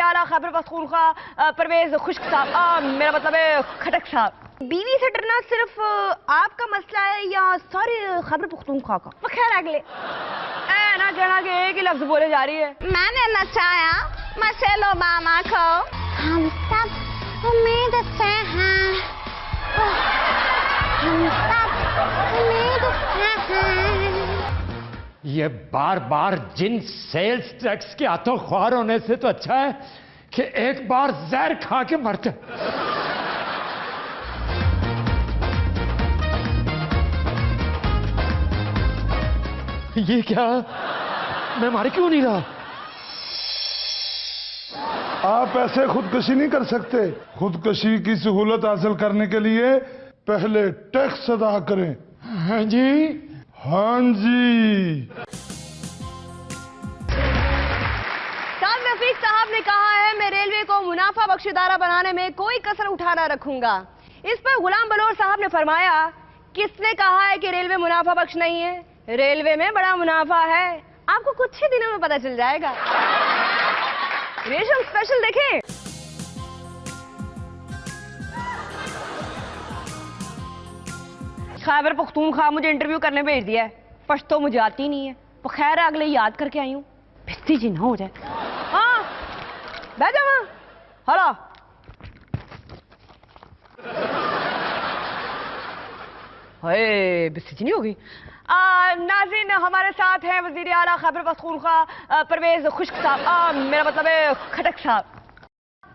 आला खैबर पख्तूनख्वा परवेज खुश्क साहब, मेरा मतलब है खटक साहब, बीवी से डरना सिर्फ आपका मसला है या सारे खैबर पख्तूनख्वा का? खैर अगले ना कहना कि एक ही लफ्ज बोले जा रही है। मैंने नचाया मिशेल ओबामा को, हम सब उम्मीद से हैं, हम सब उम्मीद से हैं। ये बार बार जिन सेल्स टैक्स के हाथों ख्वार होने से तो अच्छा है कि एक बार जहर खा के मरते। ये क्या, मैं मार क्यों नहीं रहा? आप ऐसे खुदकशी नहीं कर सकते। खुदकशी की सहूलत हासिल करने के लिए पहले टैक्स अदा करें। हाँ जी, हाँ जी। साहब रफीक साहब ने कहा है, मैं रेलवे को मुनाफा बख्शिदारा बनाने में कोई कसर उठा ना रखूंगा। इस पर गुलाम बलोर साहब ने फरमाया, किसने कहा है कि रेलवे मुनाफा बख्श नहीं है? रेलवे में बड़ा मुनाफा है, आपको कुछ ही दिनों में पता चल जाएगा। रेशम स्पेशल देखें। खैबर पख्तूनख्वा मुझे इंटरव्यू करने भेज दिया है, पश्तो मुझे आती नहीं है, तो खैर अगले याद करके आई हूँ, भिस्ती जी ना हो जाए। हाँ बैठ जाओ। हेलो भिस्ती जी नहीं होगी। नाज़रीन, हमारे साथ हैं वज़ीर आला खैबर पख्तूनख्वा परवेज खुश्क साहब, मेरा मतलब है खटक साहब।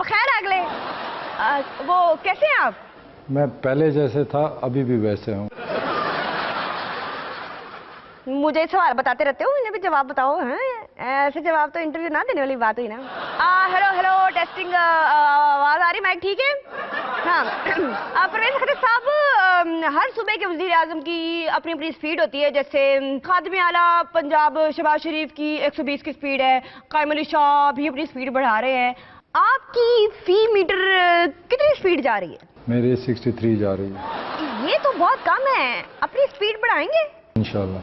खैर अगले वो कैसे हैं आप? मैं पहले जैसे था अभी भी वैसे हूँ। मुझे सवाल बताते रहते हो, इन्हें भी जवाब बताओ। हैं ऐसे जवाब तो इंटरव्यू ना देने वाली बात हुई ना। हेलो हेलो टेस्टिंग, आवाज आ रही, माइक ठीक है? हाँ परवेज खटक साहब, हर सूबे के वजीर आजम की अपनी अपनी स्पीड होती है। जैसे खादिम आला पंजाब शहबाज शरीफ की 120 की स्पीड है, कायम अली शाह भी अपनी स्पीड बढ़ा रहे हैं। आपकी फी मीटर कितनी स्पीड जा रही है? मेरी 63 जा रही है। ये तो बहुत कम है, अपनी स्पीड बढ़ाएंगे इंशाल्लाह।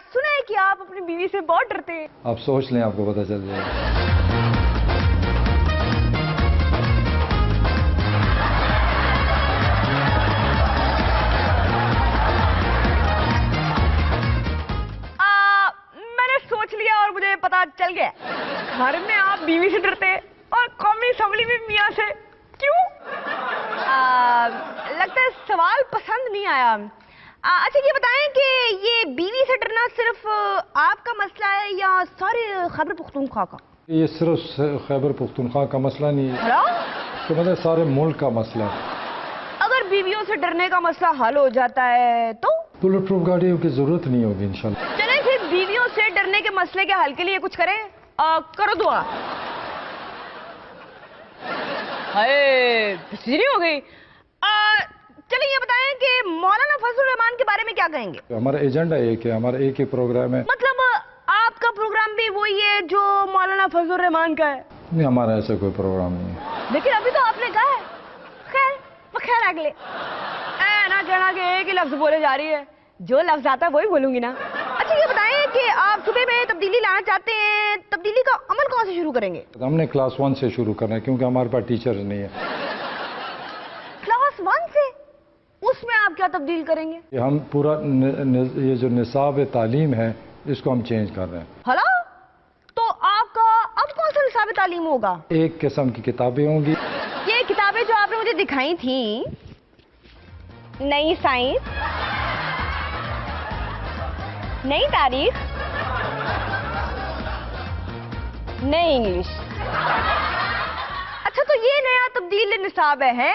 सुना है कि आप अपनी बीवी से बहुत डरते हैं। आप सोच लें, आपको पता चल जाएगा। मैंने सोच लिया और मुझे पता चल गया, घर में आप बीवी से डरते हैं और कौमी असम्बली में मियाँ से। क्यों? लगता है सवाल पसंद नहीं आया। अच्छा ये बताएं कि ये बीवी से डरना सिर्फ आपका मसला है या सारे खैबर पख्तूनख्वा का? ये सिर्फ खैबर पख्तूनख्वा का मसला नहीं है, तो मतलब सारे मुल्क का मसला है। अगर बीवियों से डरने का मसला हल हो जाता है तो बुलेट प्रूफ गाड़ियों की जरूरत नहीं होगी इंशाल्लाह। चलें फिर बीवियों से डरने के मसले के हल के लिए कुछ करें। करो दुआ। नहीं हो गई। चलिए ये बताएं कि मौलाना फजलुर रहमान के बारे में क्या कहेंगे? हमारा एजेंडा एक है, हमारा एक ही प्रोग्राम है। मतलब आपका प्रोग्राम भी वही है जो मौलाना फजलुर रहमान का है? नहीं, हमारा ऐसा कोई प्रोग्राम नहीं है। लेकिन अभी तो आपने कहा है। खैर अगले ना कहना कि एक ही लफ्ज बोले जा रही है, जो लफ्ज आता है वही बोलूंगी ना। अच्छा ये बताएं कि आप सुबह में तब्दीली लाना चाहते हैं, तब्दीली का अमल कहाँ से शुरू करेंगे? हमने क्लास 1 से शुरू करना है, क्योंकि हमारे पास टीचर्स नहीं है। क्लास 1 से? उसमें आप क्या तब्दील करेंगे? हम पूरा ये जो निसाब तालीम है इसको हम चेंज कर रहे हैं। हेलो, तो आपका अब कौन सा निसाब तालीम होगा? एक किस्म की किताबें होंगी। ये किताबें जो आपने मुझे दिखाई थी, नई साइंस, नई तारीख, नई इंग्लिश। अच्छा तो ये नया तब्दील निसाब है।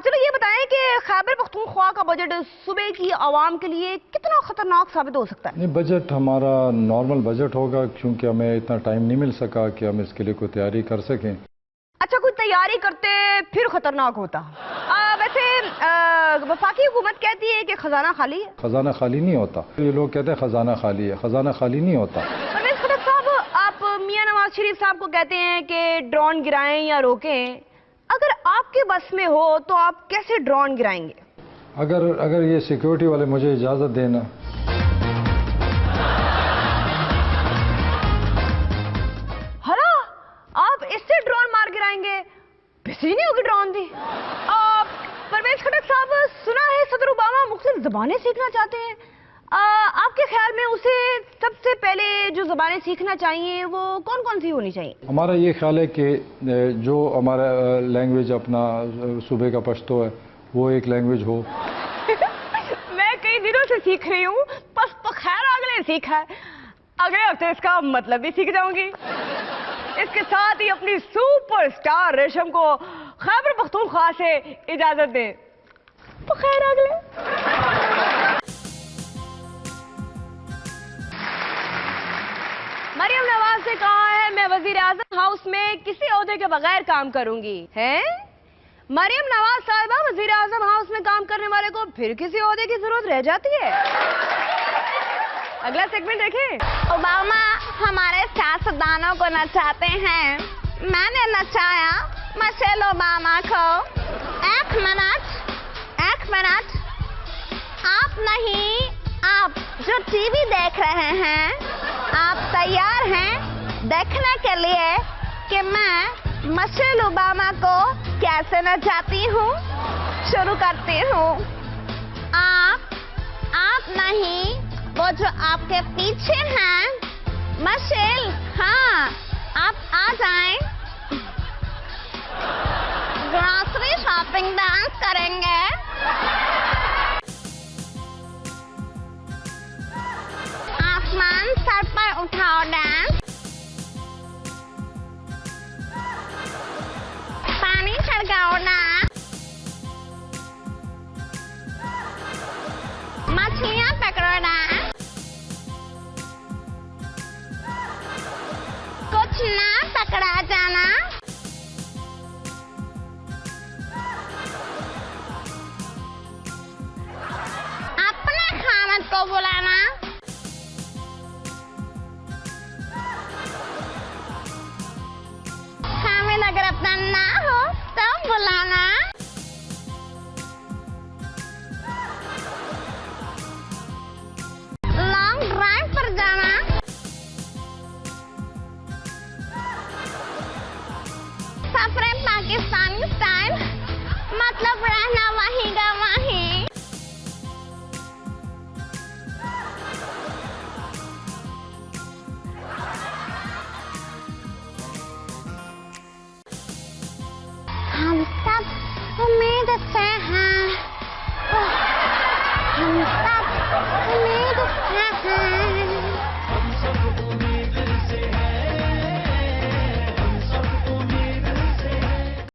चलो ये बताएं कि खैबर पख्तूनख्वा का बजट सुबह की आवाम के लिए कितना खतरनाक साबित हो सकता है? नहीं, बजट हमारा नॉर्मल बजट होगा, क्योंकि हमें इतना टाइम नहीं मिल सका कि हम इसके लिए कोई तैयारी कर सकें। अच्छा कोई तैयारी करते फिर खतरनाक होता। वैसे वफाकी हुकूमत कहती है कि खजाना खाली है। खजाना खाली नहीं होता। ये लोग कहते हैं खजाना खाली है, खजाना खाली नहीं होता। परवेज खटक साहब, आप मियां नवाज शरीफ साहब को कहते हैं कि ड्रोन गिराएं या रोकें, अगर आपके बस में हो तो आप कैसे ड्रोन गिराएंगे? अगर ये सिक्योरिटी वाले मुझे इजाजत देना। हेलो, जाएंगे, बिजली नहीं होगी ड्रोन दी। परवेज खटक साहब, सुना है सदर ओबामा मुख्तलिफ ज़बानें सीखना चाहते हैं। आपके ख्याल में उसे सबसे पहले जो ज़बानें सीखना चाहिए वो कौन कौन सी होनी चाहिए? हमारा ये ख्याल है कि जो हमारा लैंग्वेज अपना सूबे का पश्तो है वो एक लैंग्वेज हो। मैं कई दिनों से सीख रही हूँ, बस तो खैर अगले सीखा है, अगले हफ्ते इसका मतलब भी सीख जाऊंगी। इसके साथ ही अपनी सुपरस्टार रेशम को खैबर पख्तूनख्वा से इजाजत दें। तो खैर अगले। मरियम नवाज ने कहा है मैं वजीर आजम हाउस में किसी ओहदे के बगैर काम करूंगी। हैं? मरियम नवाज साहिबा वजीर आजम हाउस में काम करने वाले को फिर किसी ओहदे की जरूरत रह जाती है? अगला सेगमेंट देखें। ओबामा हमारे सियासतदानों को नचाते हैं। मैंने नचाया मिशेल ओबामा को। एक मिनट, आप नहीं, आप जो टीवी देख रहे हैं, आप तैयार हैं देखने के लिए कि मैं मिशेल ओबामा को कैसे नचाती हूँ? शुरू करती हूँ। आप नहीं, वो जो आपके पीछे हैं, मिशेल, हाँ, आप आ जाएं। ग्रॉसरी शॉपिंग डांस करेंगे। आसमान सर पर उठाओ डांस। पानी छिड़काओ डांस। मछलियाँ पकड़ो डांस। कुछ ना पकड़ा जाना। अपने खामद को बुलाना। खामिद अगर अपना ना हो तो बुलाना। लॉन्ग ड्राइव पर जाना। सफरे पाकिस्तानी स्टाइल, मतलब रहना वहीं का वहीं। हम सब उम्मीद से